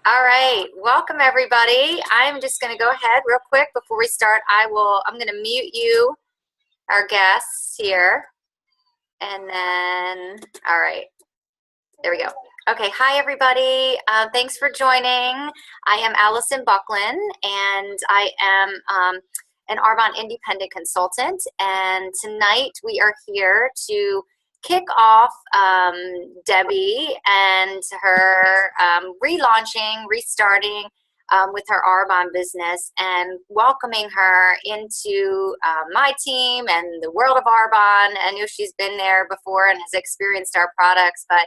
All right, welcome everybody. I'm just going to go ahead real quick before we start. I'm going to mute you, our guests here, and then, all right, there we go. Okay, hi everybody. Thanks for joining. I am Allison Buckland, and I am an Arbonne independent consultant. And tonight we are here to kick off Debbie and her restarting with her Arbonne business, and welcoming her into my team and the world of Arbonne. I know she's been there before and has experienced our products, but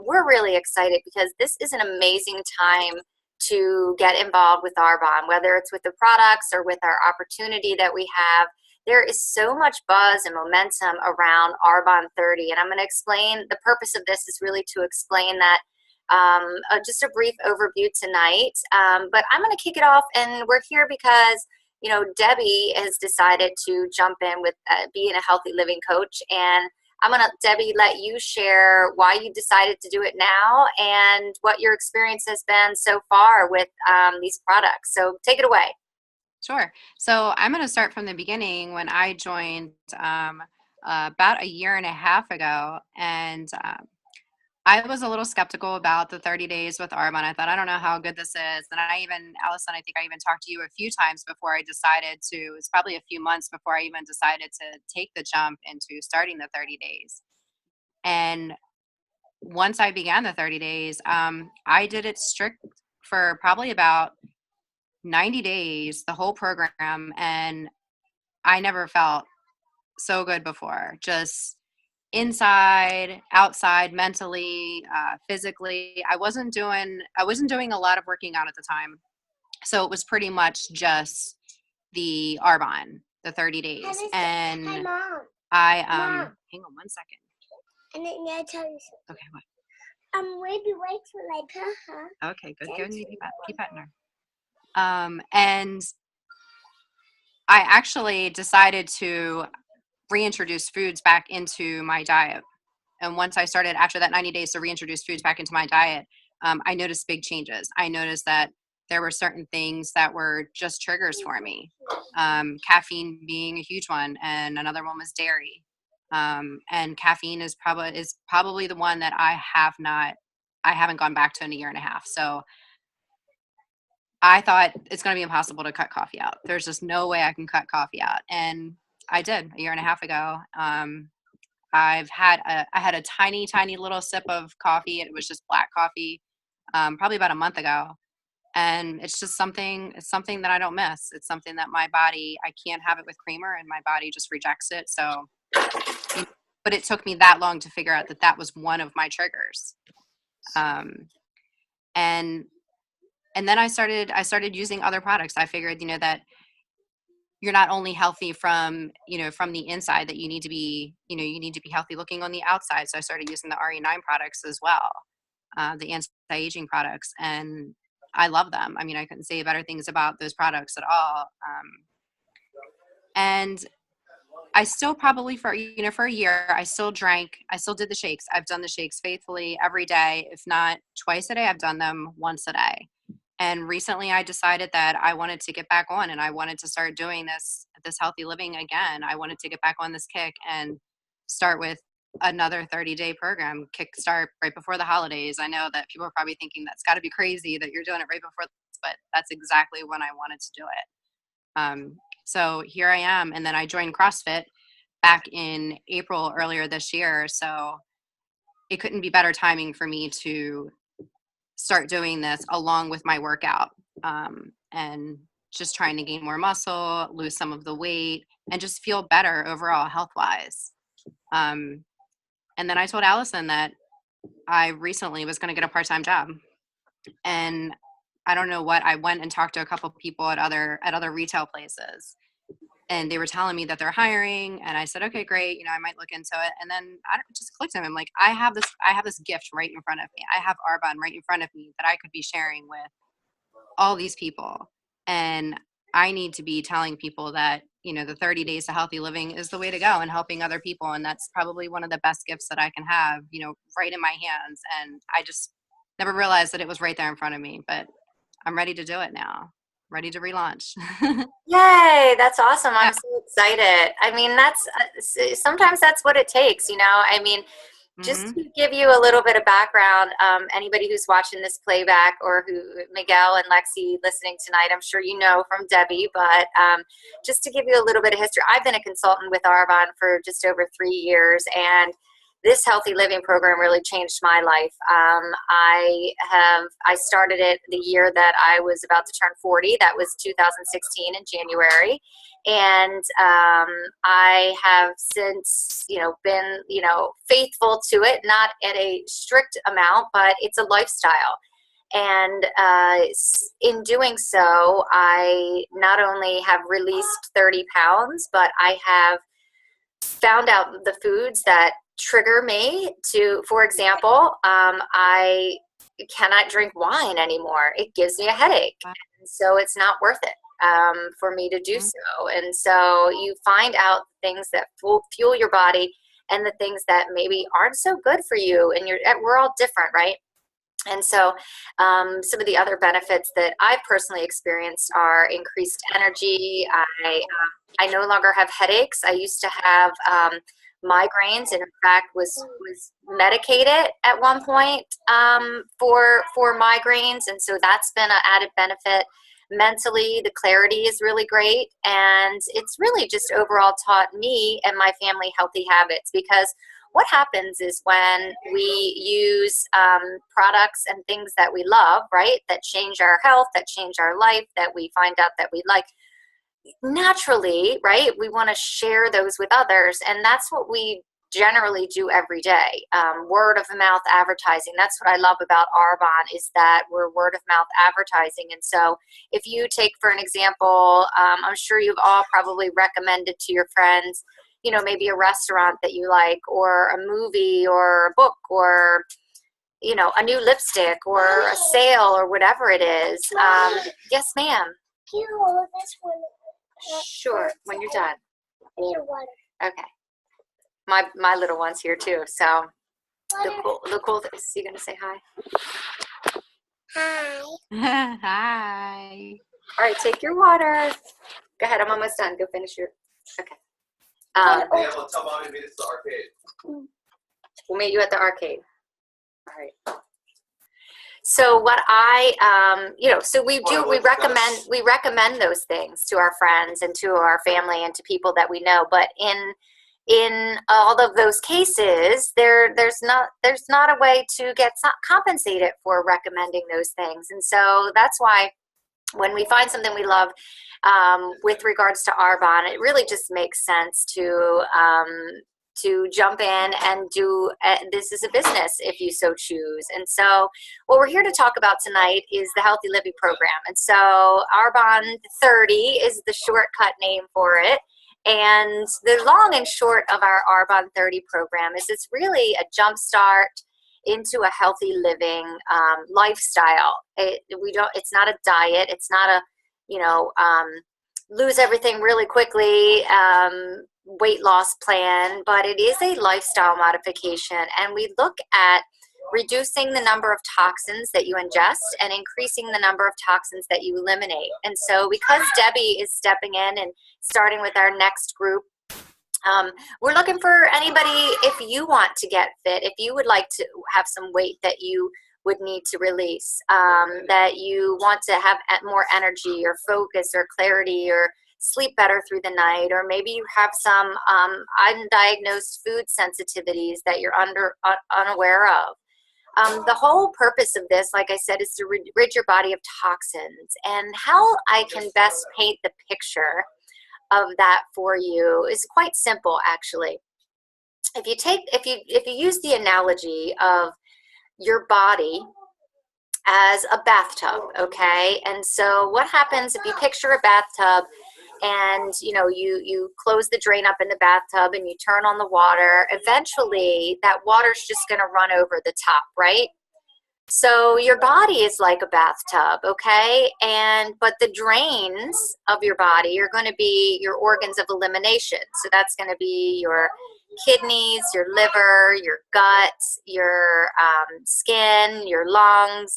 we're really excited because this is an amazing time to get involved with Arbonne, whether it's with the products or with our opportunity that we have. There is so much buzz and momentum around Arbonne30, and I'm going to explain the purpose of this is really to explain that just a brief overview tonight. But I'm going to kick it off, and we're here because Debbie has decided to jump in with being a healthy living coach, and I'm going to, Debbie, let you share why you decided to do it now and what your experience has been so far with these products. So take it away. Sure. So I'm going to start from the beginning when I joined about a year and a half ago. And I was a little skeptical about the 30 days with Arbonne. I thought, I don't know how good this is. And Allison, I think I even talked to you a few times before I decided to, it's probably a few months before I even decided to take the jump into starting the 30 days. And once I began the 30 days, I did it strict for probably about 90 days, the whole program, and I never felt so good before. Just inside, outside, mentally, physically. I wasn't doing a lot of working out at the time. So it was pretty much just the Arbonne, the 30 days. And Hi, Mom. I Mom. hang on one second. And then I tell you something. Okay, what? Maybe wait till I pet her. Okay, good. Go and keep petting her. And I actually decided to reintroduce foods back into my diet. And once I started, after that 90 days, to reintroduce foods back into my diet, I noticed big changes. I noticed that there were certain things that were just triggers for me. Caffeine being a huge one, and another one was dairy. And caffeine is probably the one that I haven't gone back to in a year and a half. So I thought it's going to be impossible to cut coffee out. There's just no way I can cut coffee out. And I did a year and a half ago. I had a tiny, tiny little sip of coffee. It was just black coffee, probably about a month ago. And it's something that I don't miss. It's something that my body, I can't have it with creamer, and my body just rejects it. So, but it took me that long to figure out that that was one of my triggers. And then I started using other products. I figured, that you're not only healthy from the inside, that you need to be healthy looking on the outside. So I started using the RE9 products as well, the anti-aging products, and I love them. I mean, I couldn't say better things about those products at all. And I still probably for a year, I still did the shakes. I've done the shakes faithfully every day. If not twice a day, I've done them once a day. And recently I decided that I wanted to get back on, and I wanted to start doing this healthy living again. I wanted to get back on this kick and start with another 30-day program, kickstart right before the holidays. I know that people are probably thinking that's got to be crazy that you're doing it right before this, but that's exactly when I wanted to do it. So here I am. And then I joined CrossFit back in April earlier this year. So it couldn't be better timing for me to start doing this along with my workout, and just trying to gain more muscle, lose some of the weight, and just feel better overall health-wise. And then I told Allison that I recently was going to get a part-time job, and I don't know what, I went and talked to a couple people at other retail places, and they were telling me that they're hiring, and I said, okay, great, I might look into it. And then it just clicked to me. I'm like, I have this gift right in front of me. I have Arbonne right in front of me that I could be sharing with all these people. And I need to be telling people that, the 30 days to healthy living is the way to go, and helping other people. And that's probably one of the best gifts that I can have, right in my hands. And Never realized that it was right there in front of me, but I'm ready to do it now. Ready to relaunch. Yay, that's awesome. Yeah. I'm so excited. I mean, sometimes that's what it takes, I mean, just Mhm. to give you a little bit of background, anybody who's watching this playback, or who Miguel and Lexi listening tonight, I'm sure you know from Debbie, but just to give you a little bit of history, I've been a consultant with Arbonne for just over 3 years, and this healthy living program really changed my life. I started it the year that I was about to turn 40. That was 2016 in January. And I have since, been, faithful to it, not at a strict amount, but it's a lifestyle. And in doing so, I not only have released 30 pounds, but I have found out the foods that trigger me to, for example, I cannot drink wine anymore. It gives me a headache. And so it's not worth it for me to do so. And so you find out things that fuel your body and the things that maybe aren't so good for you. And we're all different, right? And so some of the other benefits that I've personally experienced are increased energy. I no longer have headaches. I used to have migraines, and in fact was medicated at one point for migraines. And so that's been an added benefit. Mentally, the clarity is really great. And it's really just overall taught me and my family healthy habits, because what happens is when we use products and things that we love, right, that change our health, that change our life, that we find out that we like, naturally, right, we want to share those with others. And that's what we generally do every day. Word of mouth advertising. That's what I love about Arbonne, is that we're word of mouth advertising. And so if you take, for an example, I'm sure you've all probably recommended to your friends, maybe a restaurant that you like, or a movie, or a book, or, a new lipstick, or a sale, or whatever it is. Yes, ma'am. Can you hold this one? Sure, when you're done. I need water. Okay. My little one's here too. So the cool thing. You gonna say hi? Hi. Hi. All right, take your water. Go ahead. I'm almost done. Go finish your. Okay. Oh. Well, tell mommy to meet us at the arcade. We'll meet you at the arcade. All right. So what so we recommend those things to our friends and to our family and to people that we know. But in all of those cases, there's not a way to get compensated for recommending those things. And so that's why when we find something we love, with regards to Arbonne, it really just makes sense to jump in and do this is a business if you so choose. And so what we're here to talk about tonight is the Healthy Living Program. And so Arbonne30 is the shortcut name for it. And the long and short of our Arbonne30 program is it's really a jump start into a healthy living lifestyle. It's not a diet. It's not a, lose everything really quickly weight loss plan, but it is a lifestyle modification. And we look at reducing the number of toxins that you ingest and increasing the number of toxins that you eliminate. And so because Debbie is stepping in and starting with our next group, we're looking for anybody, if you want to get fit, if you would like to have some weight that you would need to release, that you want to have more energy or focus or clarity or sleep better through the night, or maybe you have some undiagnosed food sensitivities that you're unaware of. The whole purpose of this, like I said, is to rid your body of toxins. And how I can best paint the picture of that for you is quite simple, actually. If you use the analogy of your body as a bathtub, okay? And so what happens if you picture a bathtub and you close the drain up in the bathtub and you turn on the water, eventually that water's just going to run over the top, right? So your body is like a bathtub, okay? But the drains of your body are going to be your organs of elimination. So that's going to be your kidneys, your liver, your guts, your skin, your lungs.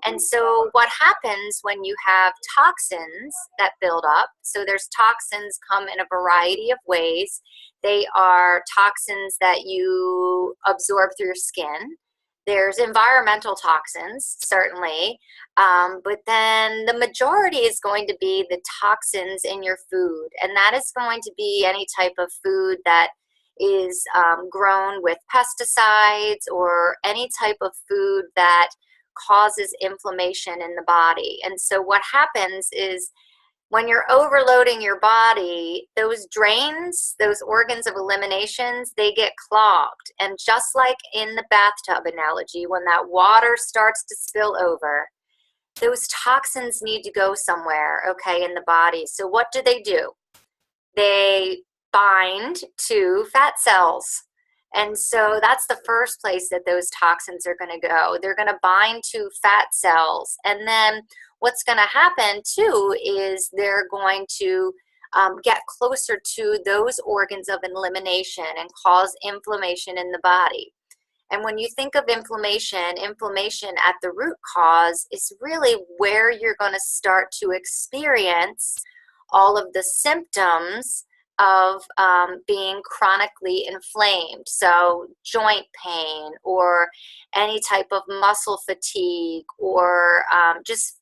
And so what happens when you have toxins that build up, so there's toxins come in a variety of ways. They are toxins that you absorb through your skin. There's environmental toxins, certainly, but then the majority is going to be the toxins in your food, and that is going to be any type of food that is grown with pesticides or any type of food that causes inflammation in the body. And so what happens is when you're overloading your body, those drains, those organs of eliminations, they get clogged. And just like in the bathtub analogy, when that water starts to spill over, those toxins need to go somewhere, okay, in the body. So what do? They bind to fat cells. And so that's the first place that those toxins are going to go. They're going to bind to fat cells. And then what's going to happen too is they're going to get closer to those organs of elimination and cause inflammation in the body. And when you think of inflammation at the root cause is really where you're going to start to experience all of the symptoms of being chronically inflamed. So joint pain or any type of muscle fatigue or just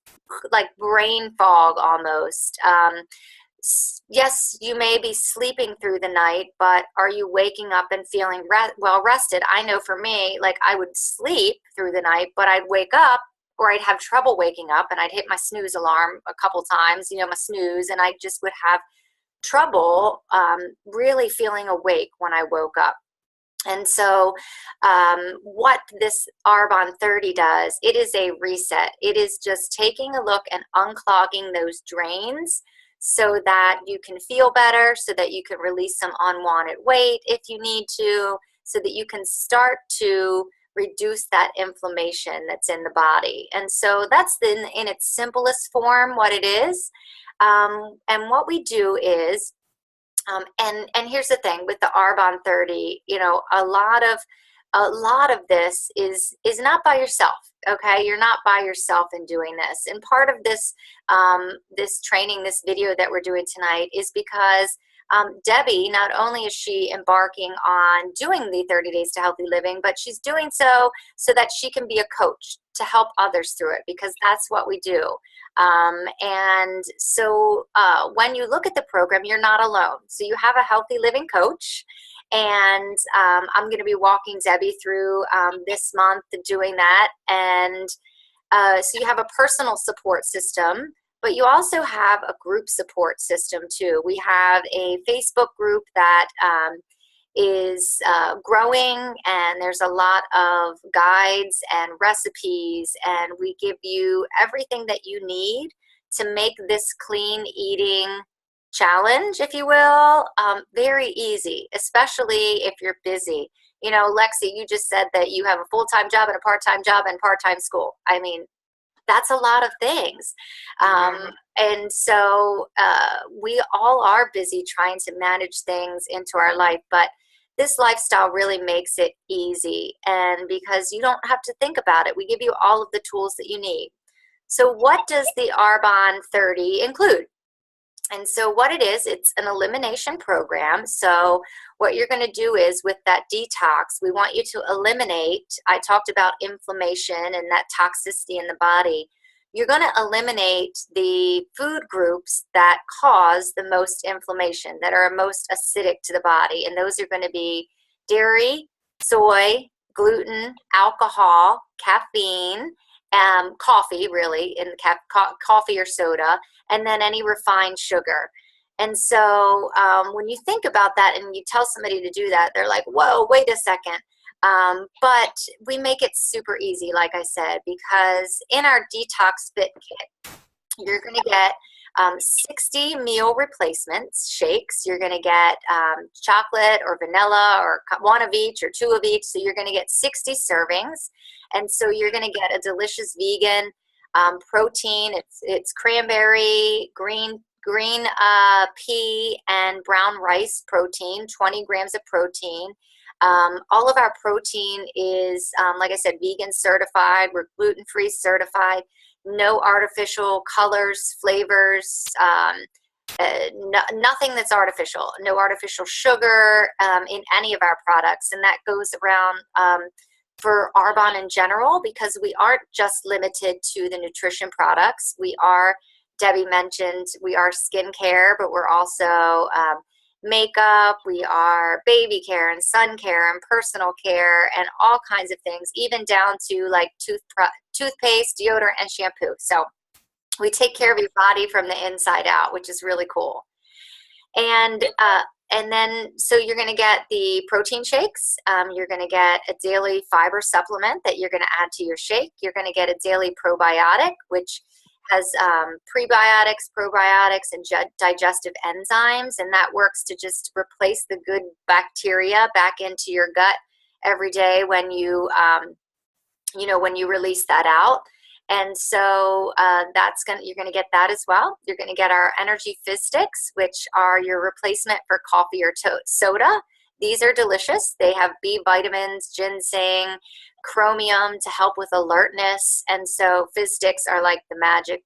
like brain fog almost. Yes, you may be sleeping through the night, but are you waking up and feeling well rested? I know for me, like I would sleep through the night, but I'd wake up or I'd have trouble waking up and I'd hit my snooze alarm a couple times, my snooze, and I just would have trouble really feeling awake when I woke up. And so what this Arbonne30 does, it is a reset. It is just taking a look and unclogging those drains so that you can feel better, so that you can release some unwanted weight if you need to, so that you can start to reduce that inflammation that's in the body. And so that's in its simplest form what it is. And what we do is, and here's the thing with the Arbonne30, a lot of this is not by yourself. Okay, you're not by yourself in doing this. And part of this this training, this video that we're doing tonight, is because Debbie, not only is she embarking on doing the 30 Days to Healthy Living, but she's doing so that she can be a coach to help others through it, because that's what we do. And so when you look at the program, you're not alone. So you have a healthy living coach, and I'm going to be walking Debbie through this month doing that. And so you have a personal support system, but you also have a group support system too. We have a Facebook group that is growing, and there's a lot of guides and recipes, and we give you everything that you need to make this clean eating challenge, if you will, very easy, especially if you're busy. Lexi, you just said that you have a full-time job and a part-time job and part-time school. I mean, that's a lot of things. And so we all are busy trying to manage things into our life, but this lifestyle really makes it easy. And because you don't have to think about it, we give you all of the tools that you need. So what does the Arbonne30 include? And so what it is, it's an elimination program. So what you're going to do is with that detox, we want you to eliminate, I talked about inflammation and that toxicity in the body. You're going to eliminate the food groups that cause the most inflammation, that are most acidic to the body. And those are going to be dairy, soy, gluten, alcohol, caffeine, coffee, really, in coffee or soda, and then any refined sugar. And so when you think about that and you tell somebody to do that, they're like, whoa, wait a second. But we make it super easy, like I said, because in our Detox Fit Kit, you're going to get 60 meal replacements, shakes. You're going to get chocolate or vanilla or one of each or two of each. So you're going to get 60 servings. And so you're going to get a delicious vegan protein. It's cranberry, green green pea and brown rice protein, 20 grams of protein. All of our protein is, like I said, vegan certified. We're gluten-free certified. No artificial colors, flavors, nothing that's artificial. No artificial sugar in any of our products. And that goes around for Arbonne in general, because we aren't just limited to the nutrition products. We are, Debbie mentioned, we are skincare, but we're also makeup, we are baby care and sun care and personal care and all kinds of things, even down to like toothpaste, deodorant, and shampoo. So we take care of your body from the inside out, which is really cool. And then, so you're going to get the protein shakes. You're going to get a daily fiber supplement that you're going to add to your shake. You're going to get a daily probiotic, which has prebiotics, probiotics, and digestive enzymes, and that works to just replace the good bacteria back into your gut every day when you, when you release that out. And so you're going to get that as well. You're going to get our Energy Fizz Sticks, which are your replacement for coffee or soda. These are delicious. They have B vitamins, ginseng, chromium to help with alertness. And so Fizz Sticks are like the magic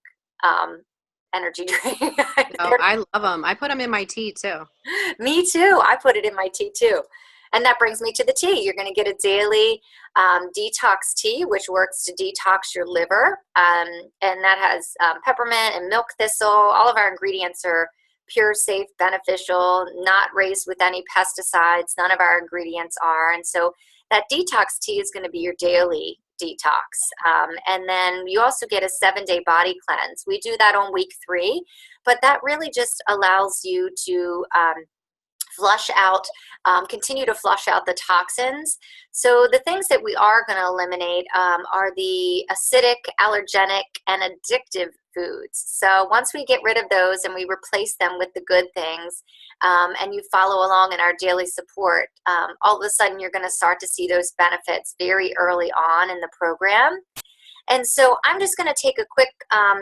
energy drink. Oh, I love them. I put them in my tea too. Me too. I put it in my tea too. And that brings me to the tea. You're going to get a daily detox tea, which works to detox your liver. And that has peppermint and milk thistle. All of our ingredients are pure, safe, beneficial, not raised with any pesticides. None of our ingredients are. And so that detox tea is going to be your daily detox. And then you also get a 7-day body cleanse. We do that on week 3, but that really just allows you to flush out, continue to flush out the toxins. So the things that we are going to eliminate are the acidic, allergenic, and addictive foods. So once we get rid of those and we replace them with the good things, and you follow along in our daily support, all of a sudden you're going to start to see those benefits very early on in the program. And so I'm just going to take a quick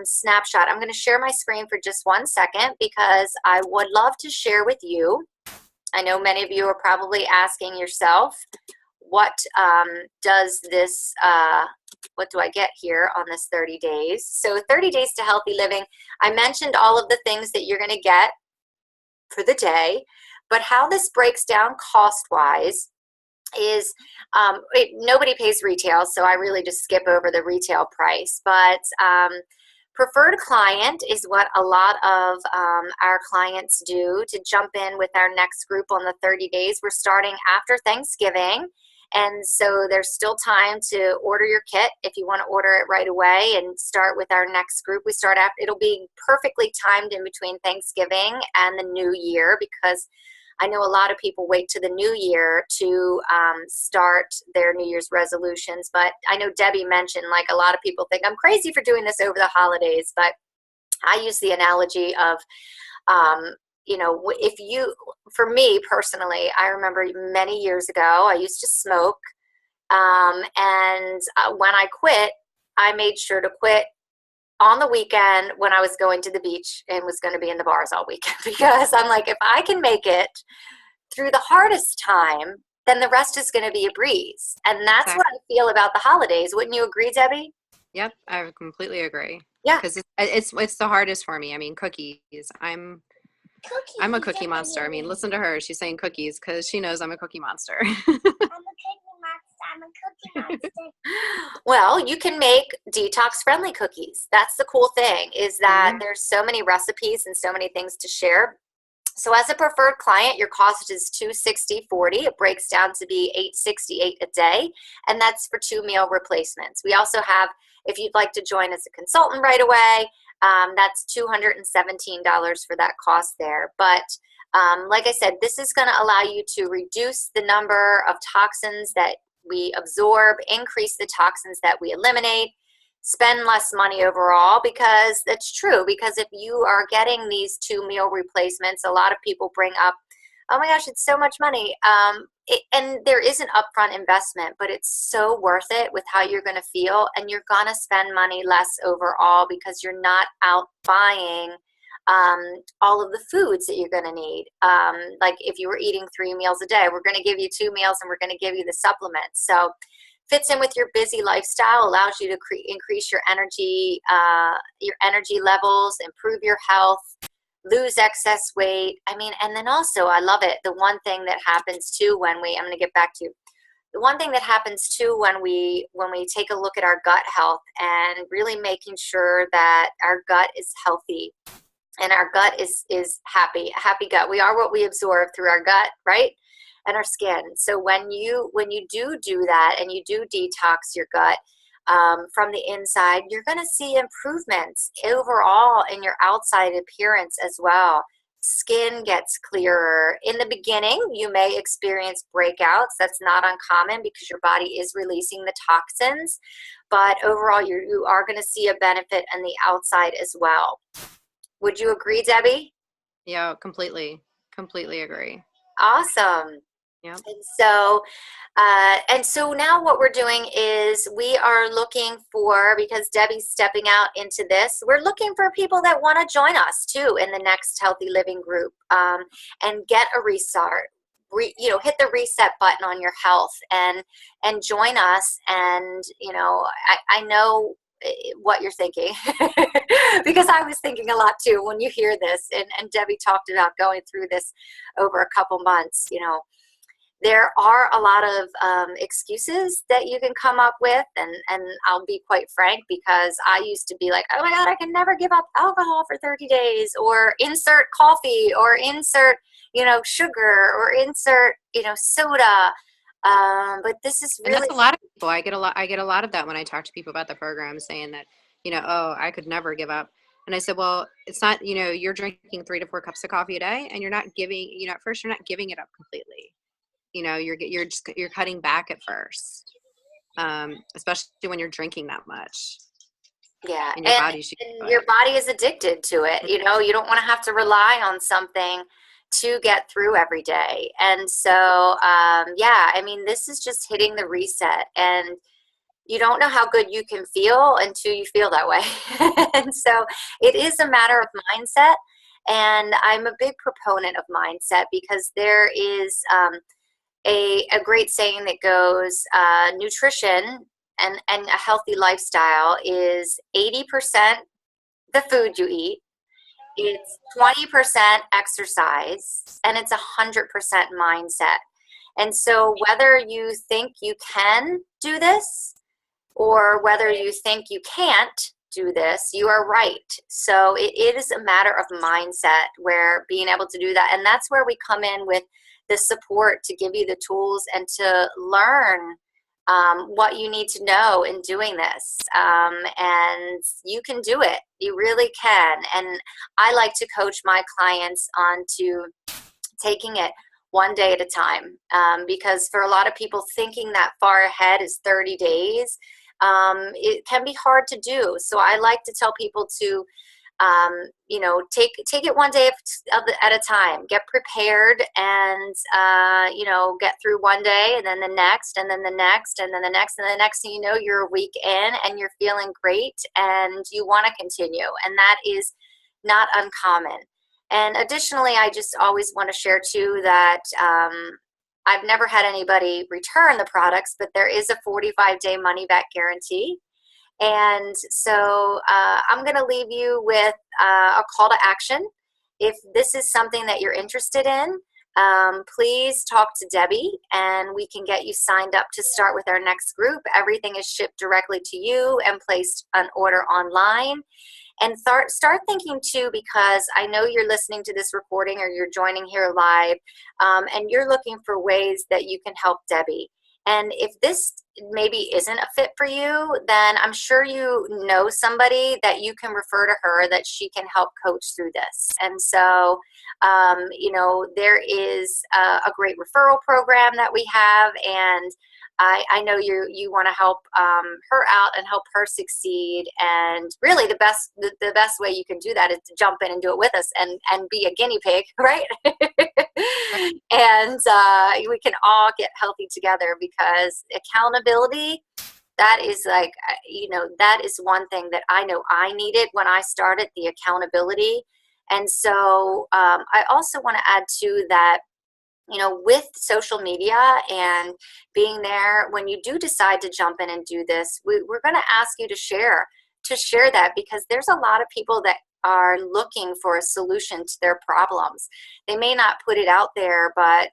snapshot. I'm going to share my screen for just 1 second because I would love to share with you. I know many of you are probably asking yourself, what does this, what do I get here on this 30 days? So 30 days to healthy living. I mentioned all of the things that you're going to get for the day, but how this breaks down cost-wise is nobody pays retail, so I really just skip over the retail price. But preferred client is what a lot of our clients do to jump in with our next group on the 30 days. We're starting after Thanksgiving, and so there's still time to order your kit if you want to order it right away and start with our next group. We start after, it'll be perfectly timed in between Thanksgiving and the New Year, because I know a lot of people wait to the new year to start their New Year's resolutions, but I know Debbie mentioned, like, a lot of people think I'm crazy for doing this over the holidays, but I use the analogy of, if you, for me personally, I remember many years ago, I used to smoke, and when I quit, I made sure to quit on the weekend when I was going to the beach and was going to be in the bars all weekend, because I'm like, if I can make it through the hardest time, then the rest is going to be a breeze. And that's Exactly. what I feel about the holidays. Wouldn't you agree, Debbie? Yep, I completely agree. Yeah. Because it's the hardest for me. I mean, cookies. I'm a cookie monster. I mean, listen to her. She's saying cookies because she knows I'm a cookie monster. I'm a cookie monster. Well, you can make detox-friendly cookies. That's the cool thing, is that there's so many recipes and so many things to share. So as a preferred client, your cost is $260.40. It breaks down to be $868 a day, and that's for 2 meal replacements. We also have, if you'd like to join as a consultant right away, that's $217 for that cost there. But like I said, this is going to allow you to reduce the number of toxins that we absorb, increase the toxins that we eliminate, spend less money overall, because that's true. Because if you are getting these 2 meal replacements, a lot of people bring up, oh my gosh, it's so much money. And there is an upfront investment, but it's so worth it with how you're going to feel, and you're going to spend money less overall because you're not out buying all of the foods that you're going to need. Like if you were eating 3 meals a day, we're going to give you 2 meals and we're going to give you the supplements. So fits in with your busy lifestyle, allows you to increase your energy levels, improve your health, lose excess weight. I mean, and then also, I love it. The one thing that happens too I'm going to get back to, the one thing that happens too when we take a look at our gut health and really making sure that our gut is healthy and our gut is happy, a happy gut. We are what we absorb through our gut, right? And our skin. So when you do that and you do detox your gut from the inside, you're going to see improvements overall in your outside appearance as well. Skin gets clearer. In the beginning, you may experience breakouts. That's not uncommon because your body is releasing the toxins. But overall, you are going to see a benefit on the outside as well. Would you agree, Debbie? Yeah, completely agree. Awesome. Yeah. And so now what we're doing is we are looking for, because Debbie's stepping out into this, we're looking for people that want to join us too in the next Healthy Living group and get a restart. Hit the reset button on your health and join us. And, I know what you're thinking because I was thinking a lot too when you hear this, and Debbie talked about going through this over a couple months. There are a lot of excuses that you can come up with, and I'll be quite frank, because I used to be like, oh my God, I can never give up alcohol for 30 days, or insert coffee, or insert, sugar, or insert, soda. But this is really— And that's a lot of people. I get a lot of that when I talk to people about the program, saying that, oh, I could never give up. And I said, well, it's not, you're drinking 3 to 4 cups of coffee a day, and you're not giving, at first you're not giving it up completely. You're cutting back at first, especially when you're drinking that much. Yeah, and your body is addicted to it. You don't want to have to rely on something to get through every day. And so, this is just hitting the reset, and you don't know how good you can feel until you feel that way. And so it is a matter of mindset, and I'm a big proponent of mindset, because there is a great saying that goes, nutrition and a healthy lifestyle is 80% the food you eat, it's 20% exercise, and it's 100% mindset. And so whether you think you can do this or whether you think you can't do this, you are right. So it is a matter of mindset, where being able to do that, and that's where we come in with the support to give you the tools and to learn what you need to know in doing this. And you can do it. You really can. And I like to coach my clients on to taking it one day at a time, because for a lot of people, thinking that far ahead is 30 days. It can be hard to do. So I like to tell people to take it one day at a time. Get prepared, and get through one day, and then the next, and then the next, and then the next, and the next thing you know, you're a week in and you're feeling great and you want to continue. And that is not uncommon. And additionally, I just always want to share too that I've never had anybody return the products, but there is a 45-day money back guarantee. And so I'm going to leave you with a call to action. If this is something that you're interested in, please talk to Debbie, and we can get you signed up to start with our next group. Everything is shipped directly to you and placed on order online. And start thinking too, because I know you're listening to this recording or you're joining here live, and you're looking for ways that you can help Debbie. And if this maybe isn't a fit for you, then I'm sure you know somebody that you can refer to her that she can help coach through this. And so, there is a great referral program that we have, and I know you want to help her out and help her succeed. And really, the best way you can do that is to jump in and do it with us and be a guinea pig, right? And we can all get healthy together, because accountability, that is that is one thing that I know I needed when I started, the accountability. And so I also want to add too that, you know, with social media and being there, when you do decide to jump in and do this, we're going to ask you to share that, because there's a lot of people that are looking for a solution to their problems. They may not put it out there, but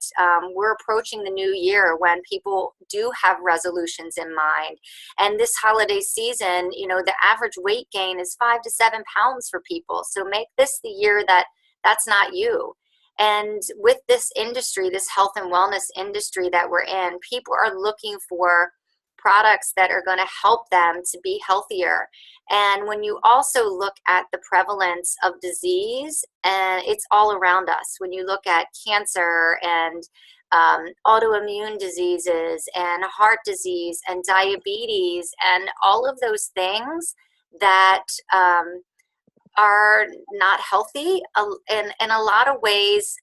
we're approaching the new year when people do have resolutions in mind. And this holiday season, you know, the average weight gain is 5 to 7 pounds for people. So make this the year that's not you. And with this industry, this health and wellness industry that we're in, people are looking for products that are going to help them to be healthier. And when you also look at the prevalence of disease, and it's all around us, when you look at cancer and autoimmune diseases and heart disease and diabetes and all of those things that are not healthy. In a lot of ways,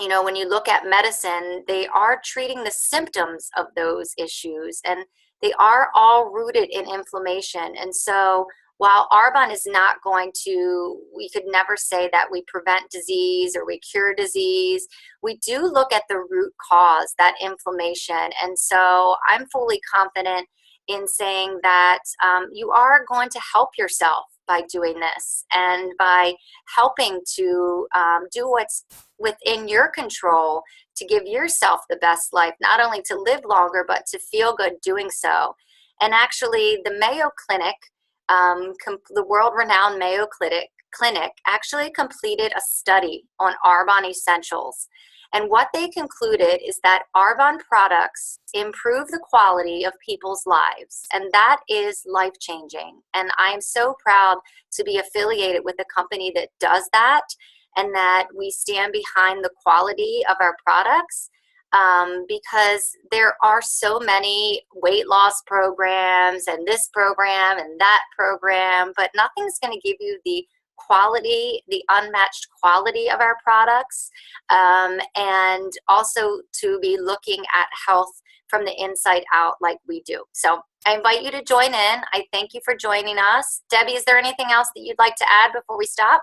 you know, when you look at medicine, they are treating the symptoms of those issues, and they are all rooted in inflammation. And so while Arbonne is not going to, we could never say that we prevent disease or we cure disease, we do look at the root cause, that inflammation. And so I'm fully confident in saying that you are going to help yourself by doing this, and by helping to do what's within your control to give yourself the best life, not only to live longer, but to feel good doing so. And actually, the Mayo Clinic, the world-renowned Mayo Clinic actually completed a study on Arbonne Essentials. And what they concluded is that Arbonne products improve the quality of people's lives. And that is life-changing. And I am so proud to be affiliated with a company that does that, and that we stand behind the quality of our products, because there are so many weight loss programs and this program and that program, but nothing's going to give you the quality, the unmatched quality of our products, and also to be looking at health from the inside out like we do. So I invite you to join in. I thank you for joining us. Debbie, is there anything else that you'd like to add before we stop?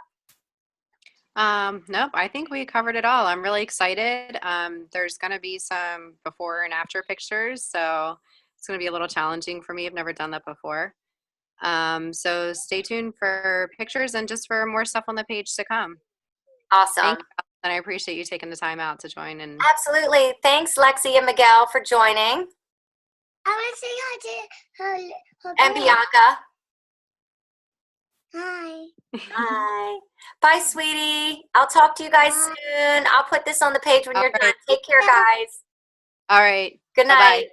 Nope, I think we covered it all. I'm really excited. There's going to be some before and after pictures, so it's going to be a little challenging for me. I've never done that before. So stay tuned for pictures and just for more stuff on the page to come. Awesome. Thank you, and I appreciate you taking the time out to join. And Absolutely. Thanks, Lexi and Miguel, for joining. I want to say hi to her And girl. Bianca. Hi. Bye. Bye, sweetie. I'll talk to you guys soon. I'll put this on the page when All you're done. right. Take care, guys. All right. Good Bye-bye. night.